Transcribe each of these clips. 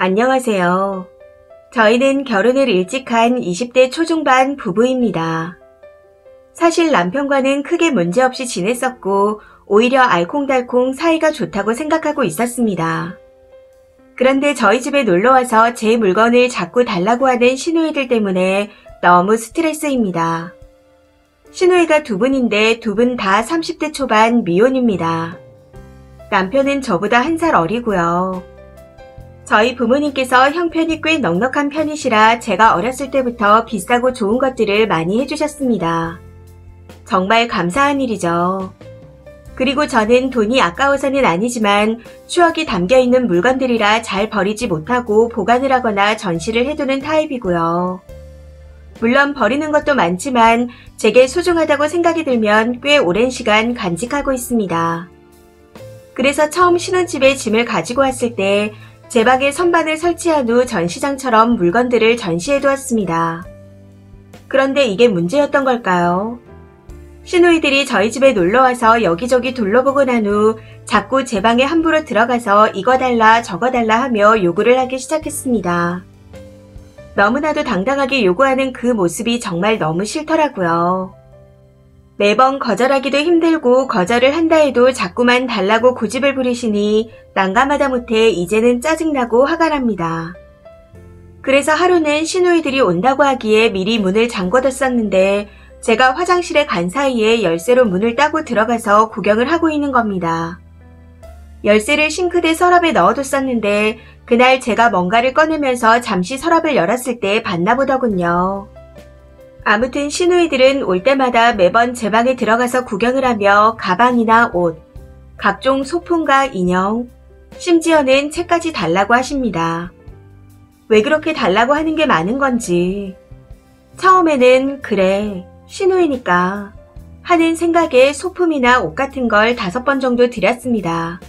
안녕하세요. 저희는 결혼을 일찍 한 20대 초중반 부부입니다. 사실 남편과는 크게 문제없이 지냈었고 오히려 알콩달콩 사이가 좋다고 생각하고 있었습니다. 그런데 저희 집에 놀러와서 제 물건을 자꾸 달라고 하는 시누이들 때문에 너무 스트레스입니다. 시누이가 두 분인데 두 분 다 30대 초반 미혼입니다. 남편은 저보다 한 살 어리고요. 저희 부모님께서 형편이 꽤 넉넉한 편이시라 제가 어렸을 때부터 비싸고 좋은 것들을 많이 해주셨습니다. 정말 감사한 일이죠. 그리고 저는 돈이 아까워서는 아니지만 추억이 담겨있는 물건들이라 잘 버리지 못하고 보관을 하거나 전시를 해두는 타입이고요. 물론 버리는 것도 많지만 제게 소중하다고 생각이 들면 꽤 오랜 시간 간직하고 있습니다. 그래서 처음 신혼집에 짐을 가지고 왔을 때 제 방에 선반을 설치한 후 전시장처럼 물건들을 전시해 두었습니다. 그런데 이게 문제였던 걸까요? 시누이들이 저희 집에 놀러와서 여기저기 둘러보고 난 후 자꾸 제 방에 함부로 들어가서 이거 달라 저거 달라 하며 요구를 하기 시작했습니다. 너무나도 당당하게 요구하는 그 모습이 정말 너무 싫더라고요. 매번 거절하기도 힘들고 거절을 한다 해도 자꾸만 달라고 고집을 부리시니 난감하다 못해 이제는 짜증나고 화가 납니다. 그래서 하루는 시누이들이 온다고 하기에 미리 문을 잠궈뒀었는데 제가 화장실에 간 사이에 열쇠로 문을 따고 들어가서 구경을 하고 있는 겁니다. 열쇠를 싱크대 서랍에 넣어뒀었는데 그날 제가 뭔가를 꺼내면서 잠시 서랍을 열었을 때 봤나 보더군요. 아무튼 시누이들은 올 때마다 매번 제 방에 들어가서 구경을 하며 가방이나 옷, 각종 소품과 인형, 심지어는 책까지 달라고 하십니다. 왜 그렇게 달라고 하는 게 많은 건지. 처음에는 그래, 시누이니까 하는 생각에 소품이나 옷 같은 걸 5번 정도 드렸습니다.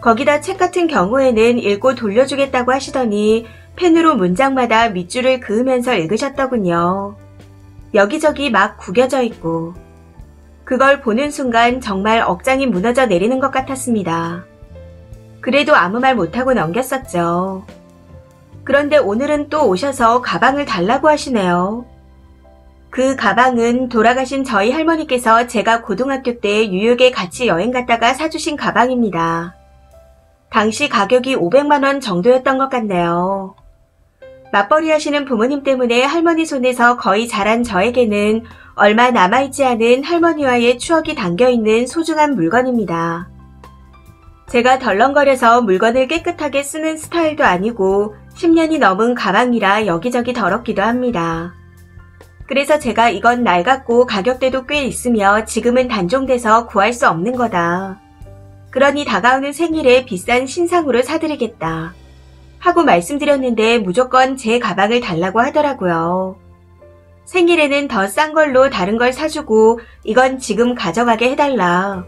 거기다 책 같은 경우에는 읽고 돌려주겠다고 하시더니 펜으로 문장마다 밑줄을 그으면서 읽으셨더군요. 여기저기 막 구겨져 있고 그걸 보는 순간 정말 억장이 무너져 내리는 것 같았습니다. 그래도 아무 말 못하고 넘겼었죠. 그런데 오늘은 또 오셔서 가방을 달라고 하시네요. 그 가방은 돌아가신 저희 할머니께서 제가 고등학교 때 뉴욕에 같이 여행 갔다가 사주신 가방입니다. 당시 가격이 500만 원 정도였던 것 같네요. 맞벌이 하시는 부모님 때문에 할머니 손에서 거의 자란 저에게는 얼마 남아있지 않은 할머니와의 추억이 담겨있는 소중한 물건입니다. 제가 덜렁거려서 물건을 깨끗하게 쓰는 스타일도 아니고 10년이 넘은 가방이라 여기저기 더럽기도 합니다. 그래서 제가 이건 낡았고 가격대도 꽤 있으며 지금은 단종돼서 구할 수 없는 거다. 그러니 다가오는 생일에 비싼 신상으로 사드리겠다. 하고 말씀드렸는데 무조건 제 가방을 달라고 하더라고요. 생일에는 더 싼 걸로 다른 걸 사주고 이건 지금 가져가게 해달라.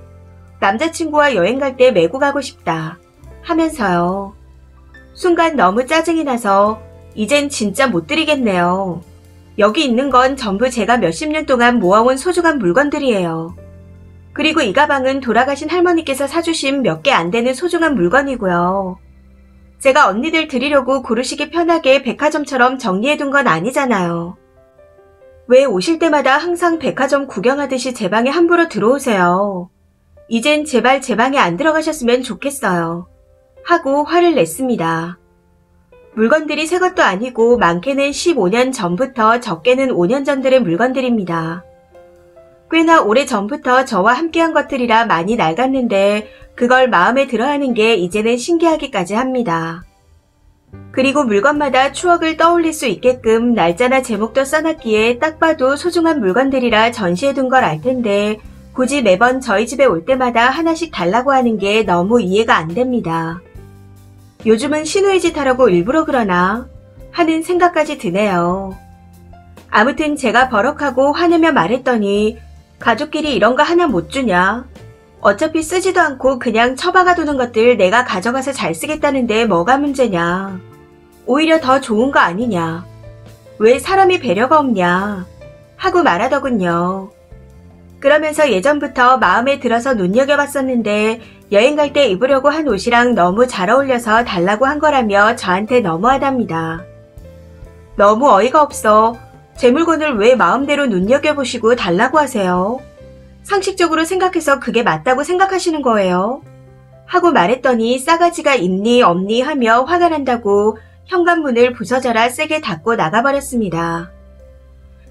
남자친구와 여행 갈 때 메고 가고 싶다. 하면서요. 순간 너무 짜증이 나서 이젠 진짜 못 드리겠네요. 여기 있는 건 전부 제가 몇십 년 동안 모아온 소중한 물건들이에요. 그리고 이 가방은 돌아가신 할머니께서 사주신 몇 개 안 되는 소중한 물건이고요. 제가 언니들 드리려고 고르시기 편하게 백화점처럼 정리해둔 건 아니잖아요. 왜 오실 때마다 항상 백화점 구경하듯이 제 방에 함부로 들어오세요. 이젠 제발 제 방에 안 들어가셨으면 좋겠어요. 하고 화를 냈습니다. 물건들이 새 것도 아니고 많게는 15년 전부터 적게는 5년 전들의 물건들입니다. 꽤나 오래 전부터 저와 함께한 것들이라 많이 낡았는데 그걸 마음에 들어하는 게 이제는 신기하기까지 합니다. 그리고 물건마다 추억을 떠올릴 수 있게끔 날짜나 제목도 써놨기에 딱 봐도 소중한 물건들이라 전시해둔 걸 알 텐데 굳이 매번 저희 집에 올 때마다 하나씩 달라고 하는 게 너무 이해가 안 됩니다. 요즘은 시누이 짓 하라고 일부러 그러나 하는 생각까지 드네요. 아무튼 제가 버럭하고 화내며 말했더니 가족끼리 이런 거 하나 못 주냐? 어차피 쓰지도 않고 그냥 처박아두는 것들 내가 가져가서 잘 쓰겠다는데 뭐가 문제냐? 오히려 더 좋은 거 아니냐? 왜 사람이 배려가 없냐? 하고 말하더군요. 그러면서 예전부터 마음에 들어서 눈여겨봤었는데 여행 갈 때 입으려고 한 옷이랑 너무 잘 어울려서 달라고 한 거라며 저한테 너무하답니다. 너무 어이가 없어. 제 물건을 왜 마음대로 눈여겨보시고 달라고 하세요? 상식적으로 생각해서 그게 맞다고 생각하시는 거예요? 하고 말했더니 싸가지가 있니 없니 하며 화가 난다고 현관문을 부서져라 세게 닫고 나가버렸습니다.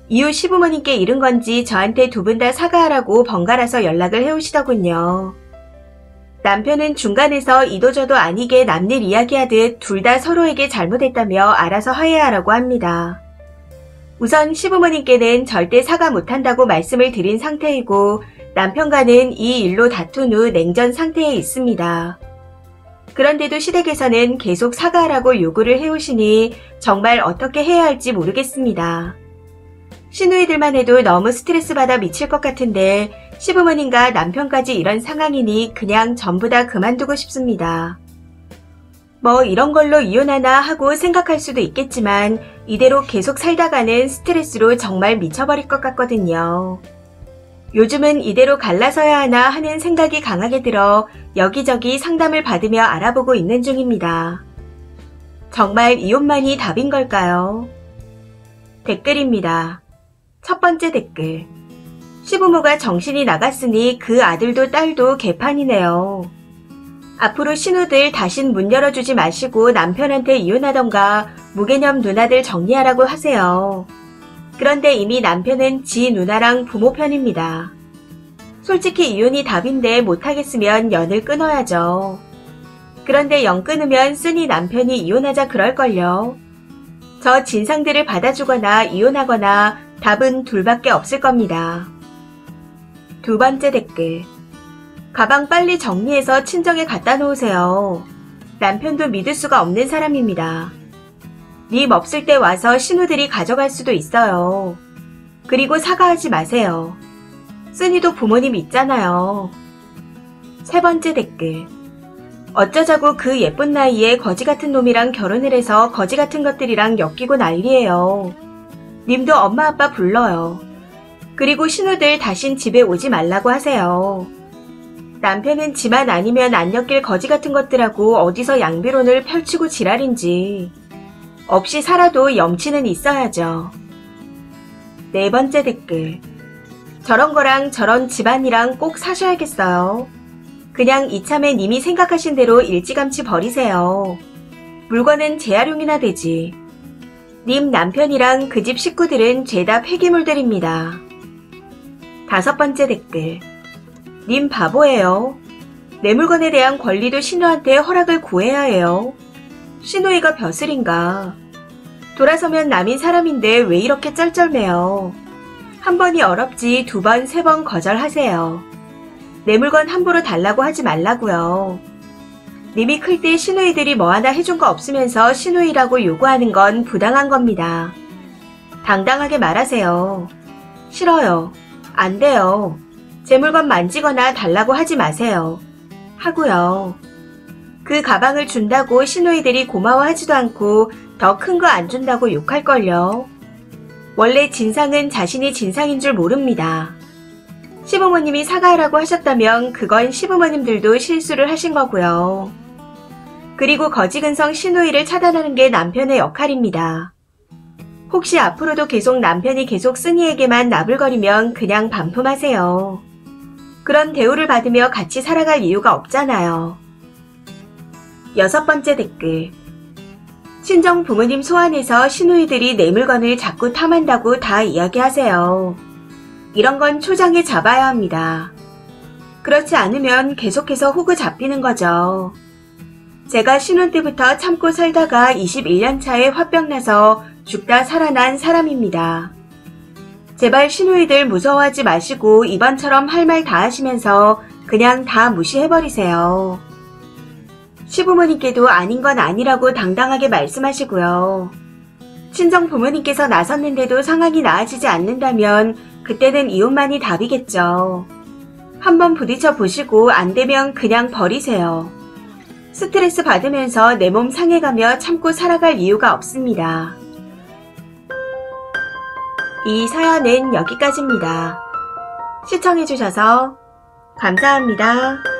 이후 시부모님께 잃은 건지 저한테 두 분 다 사과하라고 번갈아서 연락을 해오시더군요. 남편은 중간에서 이도저도 아니게 남일 이야기하듯 둘 다 서로에게 잘못했다며 알아서 화해하라고 합니다. 우선 시부모님께는 절대 사과 못한다고 말씀을 드린 상태이고 남편과는 이 일로 다툰 후 냉전 상태에 있습니다. 그런데도 시댁에서는 계속 사과하라고 요구를 해오시니 정말 어떻게 해야 할지 모르겠습니다. 시누이들만 해도 너무 스트레스 받아 미칠 것 같은데 시부모님과 남편까지 이런 상황이니 그냥 전부 다 그만두고 싶습니다. 뭐 이런 걸로 이혼하나 하고 생각할 수도 있겠지만 이대로 계속 살다가는 스트레스로 정말 미쳐버릴 것 같거든요. 요즘은 이대로 갈라서야 하나 하는 생각이 강하게 들어 여기저기 상담을 받으며 알아보고 있는 중입니다. 정말 이혼만이 답인 걸까요? 댓글입니다. 첫 번째 댓글. 시부모가 정신이 나갔으니 그 아들도 딸도 개판이네요. 앞으로 신우들 다신 문 열어주지 마시고 남편한테 이혼하던가 무개념 누나들 정리하라고 하세요. 그런데 이미 남편은 지 누나랑 부모 편입니다. 솔직히 이혼이 답인데 못하겠으면 연을 끊어야죠. 그런데 연 끊으면 쓰니 남편이 이혼하자 그럴걸요. 저 진상들을 받아주거나 이혼하거나 답은 둘밖에 없을 겁니다. 두 번째 댓글. 가방 빨리 정리해서 친정에 갖다 놓으세요. 남편도 믿을 수가 없는 사람입니다. 님 없을 때 와서 신우들이 가져갈 수도 있어요. 그리고 사과하지 마세요. 쓰니도 부모님 있잖아요. 세 번째 댓글. 어쩌자고 그 예쁜 나이에 거지 같은 놈이랑 결혼을 해서 거지 같은 것들이랑 엮이고 난리예요. 님도 엄마 아빠 불러요. 그리고 신우들 다신 집에 오지 말라고 하세요. 남편은 지만 아니면 안 엮일 거지 같은 것들하고 어디서 양비론을 펼치고 지랄인지. 없이 살아도 염치는 있어야죠. 네 번째 댓글. 저런 거랑 저런 집안이랑 꼭 사셔야겠어요. 그냥 이참에 님이 생각하신 대로 일찌감치 버리세요. 물건은 재활용이나 되지. 님 남편이랑 그 집 식구들은 죄다 폐기물들입니다. 다섯 번째 댓글. 님 바보예요. 내 물건에 대한 권리도 신우한테 허락을 구해야 해요. 신우이가 벼슬인가. 돌아서면 남인 사람인데 왜 이렇게 쩔쩔매요. 한 번이 어렵지 두 번, 세 번 거절하세요. 내 물건 함부로 달라고 하지 말라고요. 님이 클 때 시누이들이 뭐 하나 해준 거 없으면서 시누이라고 요구하는 건 부당한 겁니다. 당당하게 말하세요. 싫어요. 안 돼요. 제 물건 만지거나 달라고 하지 마세요. 하고요. 그 가방을 준다고 시누이들이 고마워하지도 않고 더 큰 거 안 준다고 욕할걸요. 원래 진상은 자신이 진상인 줄 모릅니다. 시부모님이 사과하라고 하셨다면 그건 시부모님들도 실수를 하신 거고요. 그리고 거지근성 시누이를 차단하는 게 남편의 역할입니다. 혹시 앞으로도 계속 남편이 계속 쓰니에게만 나불거리면 그냥 반품하세요. 그런 대우를 받으며 같이 살아갈 이유가 없잖아요. 여섯 번째 댓글. 친정 부모님 소환해서 시누이들이 내 물건을 자꾸 탐한다고 다 이야기하세요. 이런 건 초장에 잡아야 합니다. 그렇지 않으면 계속해서 호구 잡히는 거죠. 제가 신혼 때부터 참고 살다가 21년 차에 화병 나서 죽다 살아난 사람입니다. 제발 시누이들 무서워하지 마시고 이번처럼 할 말 다 하시면서 그냥 다 무시해버리세요. 시부모님께도 아닌 건 아니라고 당당하게 말씀하시고요. 친정 부모님께서 나섰는데도 상황이 나아지지 않는다면 그때는 이혼만이 답이겠죠. 한번 부딪혀 보시고 안 되면 그냥 버리세요. 스트레스 받으면서 내 몸 상해가며 참고 살아갈 이유가 없습니다. 이 사연은 여기까지입니다. 시청해주셔서 감사합니다.